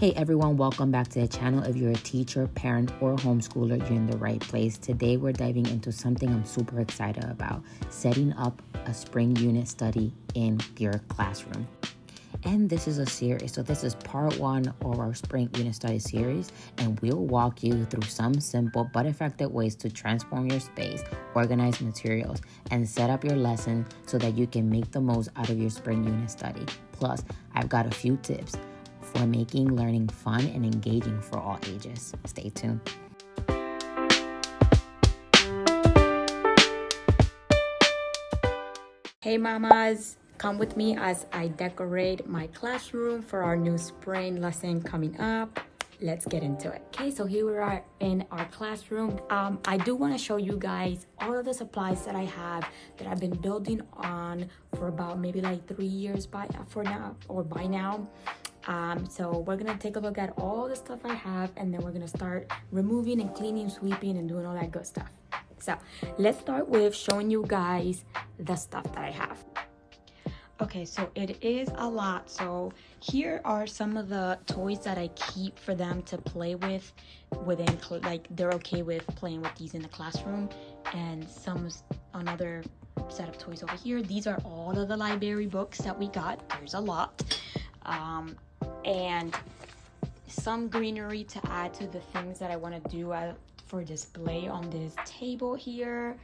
Hey everyone, welcome back to the channel. If you're a teacher, parent, or homeschooler, you're in the right place. Today we're diving into something I'm super excited about, setting up a spring unit study in your classroom. And this is a series, so this is part 1 of our spring unit study series, and we'll walk you through some simple but effective ways to transform your space, organize materials, and set up your lesson so that you can make the most out of your spring unit study. Plus, I've got a few tips for making learning fun and engaging for all ages. Stay tuned. Hey mamas, come with me as I decorate my classroom for our new spring lesson coming up. Let's get into it. Okay, so here we are in our classroom. I do want to show you guys all of the supplies that I have that I've been building on for about maybe like 3 years by now. So we're gonna take a look at all the stuff I have, and then we're gonna start removing and cleaning, sweeping, and doing all that good stuff. So let's start with showing you guys the stuff that I have. Okay, so it is a lot. So here are some of the toys that I keep for them to play with like they're okay with playing with these in the classroom, and another set of toys over here. These are all of the library books that we got. There's a lot. And some greenery to add to the things that I want to do for display on this table here.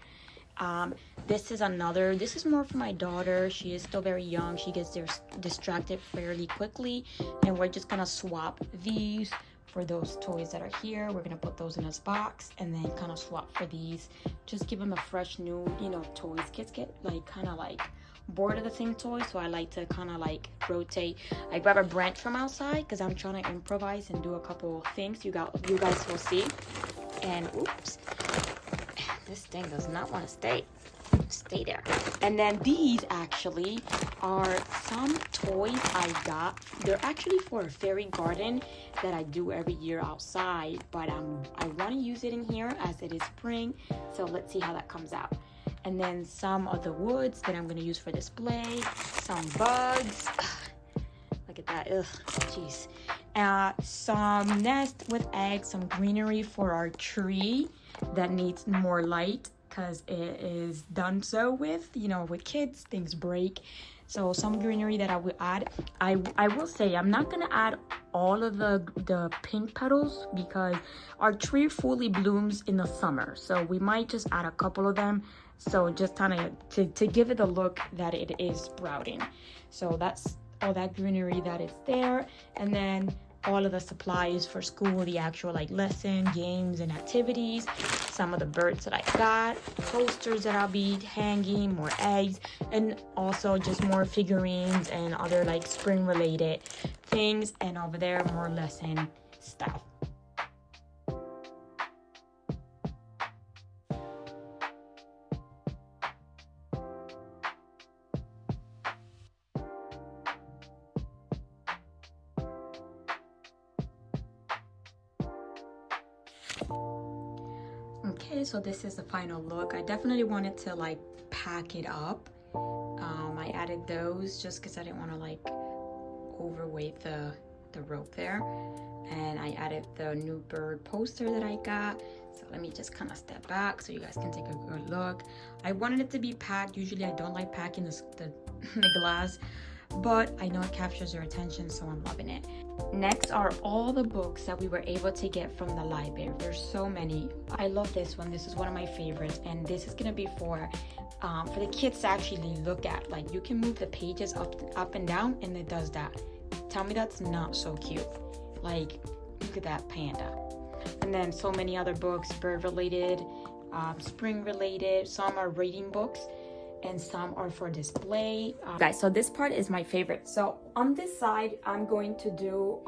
This is more for my daughter. She is still very young. She gets distracted fairly quickly, and we're just gonna swap these for those toys that are here. We're gonna put those in this box and then kind of swap for these. Just give them a fresh new, toys. Kids get kind of bored of the same toy, so I like to kind of rotate. I grab a branch from outside because I'm trying to improvise and do a couple things. You guys will see. And oops, this thing does not want to stay there. And then these actually are some toys I got. They're actually for a fairy garden that I do every year outside, but I want to use it in here as it is spring, so let's see how that comes out. And then some of the woods that I'm going to use for display, some bugs, look at that, ugh, jeez. Some nest with eggs, some greenery for our tree that needs more light because it is done so with kids, things break. So some greenery that I will add. I will say I'm not gonna add all of the pink petals because our tree fully blooms in the summer. So we might just add a couple of them. So just kind of to give it the look that it is sprouting. So that's all that greenery that is there. And then all of the supplies for school, the actual lesson, games, and activities. Some of the birds that I got, posters that I'll be hanging, more eggs, and also just more figurines and other spring related things. And over there, more lesson stuff. Okay, so this is the final look. I definitely wanted to pack it up. I added those just because I didn't want to overweight the rope there. And I added the new bird poster that I got. So let me just kind of step back so you guys can take a good look. I wanted it to be packed. Usually I don't like packing the glass, but I know it captures your attention, so I'm loving it. Next are all the books that we were able to get from the library. There's so many. I love this one. This is one of my favorites, and this is gonna be for the kids to actually look at. You can move the pages up and down, and it does that. Tell me that's not so cute. Look at that panda. And then so many other books, bird related, spring related. Some are reading books, and some are for display. Guys, so this part is my favorite. So on this side, I'm going to do,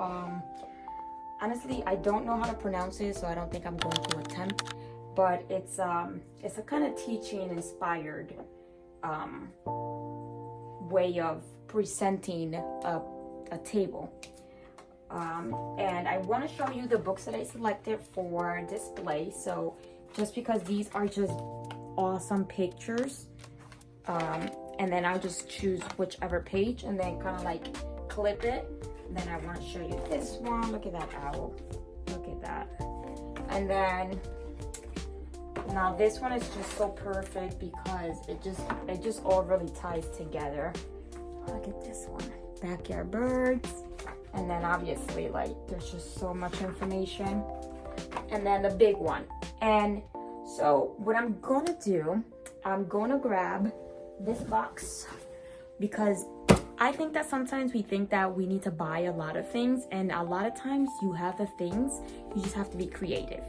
honestly, I don't know how to pronounce it, so I don't think I'm going to attempt, but it's a kind of teaching inspired way of presenting a table. And I want to show you the books that I selected for display. So just because these are just awesome pictures, and then I'll just choose whichever page and then kind of clip it Then I want to show you this one. Look at that owl. Look at that. And then now this one is just so perfect because it just all really ties together. Look at this one. Backyard birds. And then obviously, like, there's just so much information. And then the big one. And so what I'm gonna do, I'm gonna grab this box because I think that sometimes we think that we need to buy a lot of things, and a lot of times you have the things, you just have to be creative.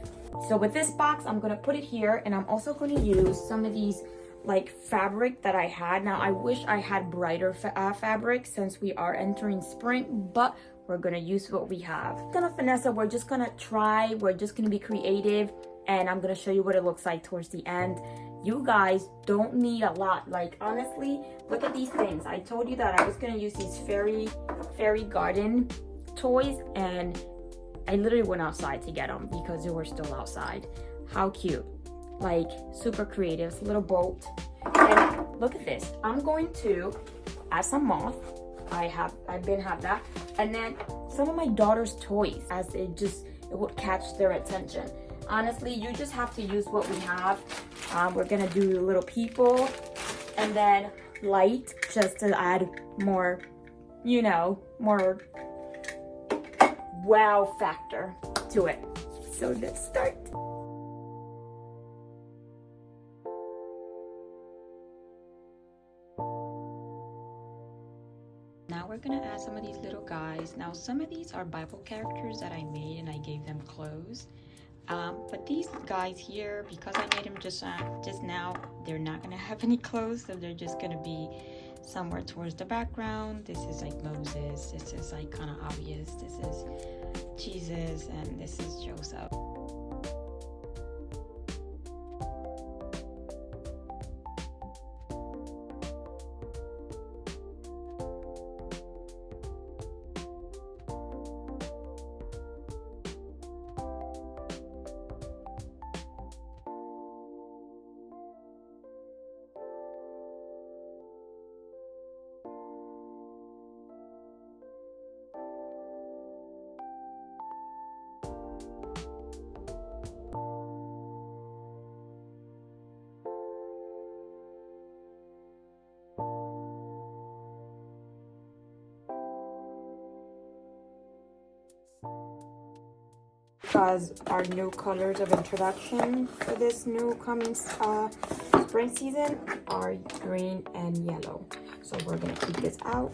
So with this box, I'm gonna put it here, and I'm also gonna use some of these like fabric that I had. Now I wish I had brighter fabric since we are entering spring, but we're gonna use what we have. Gonna Vanessa, we're just gonna try, we're just gonna be creative, and I'm gonna show you what it looks like towards the end. You guys don't need a lot. Like, honestly, look at these things. I told you that I was gonna use these fairy garden toys, and I literally went outside to get them because they were still outside. How cute. Like, super creative. It's a little boat. And look at this. I'm going to add some moth. I've been have that. And then some of my daughter's toys, as it would catch their attention. Honestly, you just have to use what we have. We're gonna do little people, and then light, just to add more, you know, more wow factor to it. So let's start. Now we're gonna add some of these little guys. Now some of these are Bible characters that I made and I gave them clothes. But these guys here, because I made them just now, they're not gonna have any clothes, so they're just gonna be somewhere towards the background. This is like Moses, this is like kind of obvious, this is Jesus, and this is Joseph. Because our new colors of introduction for this new coming spring season are green and yellow. So we're gonna keep this out.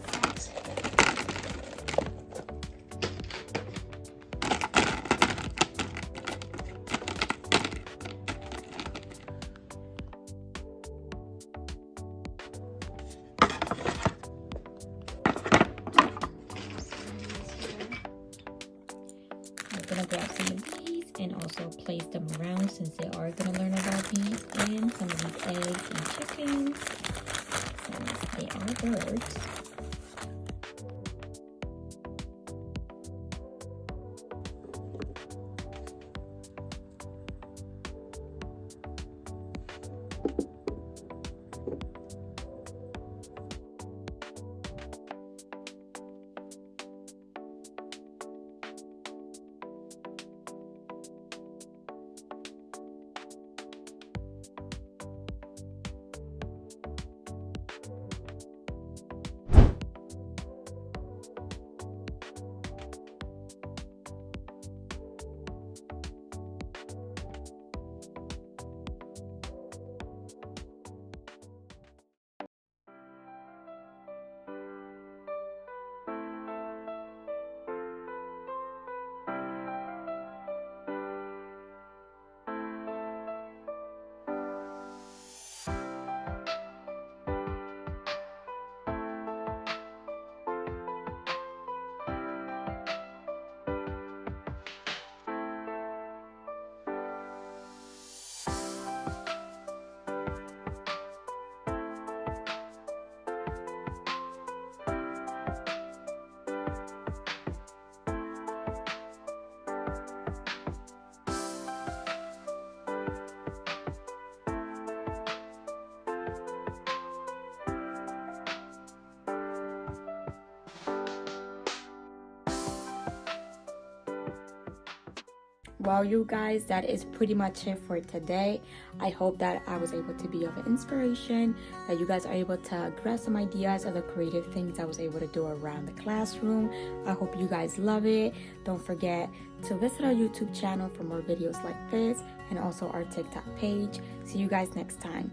Gonna grab some of these and also place them around since they are gonna learn about bees, and some of these eggs and chickens since they are birds. Well, you guys, that is pretty much it for today. I hope that I was able to be of inspiration, that you guys are able to grasp some ideas of the creative things I was able to do around the classroom. I hope you guys love it. Don't forget to visit our YouTube channel for more videos like this, and also our TikTok page. See you guys next time.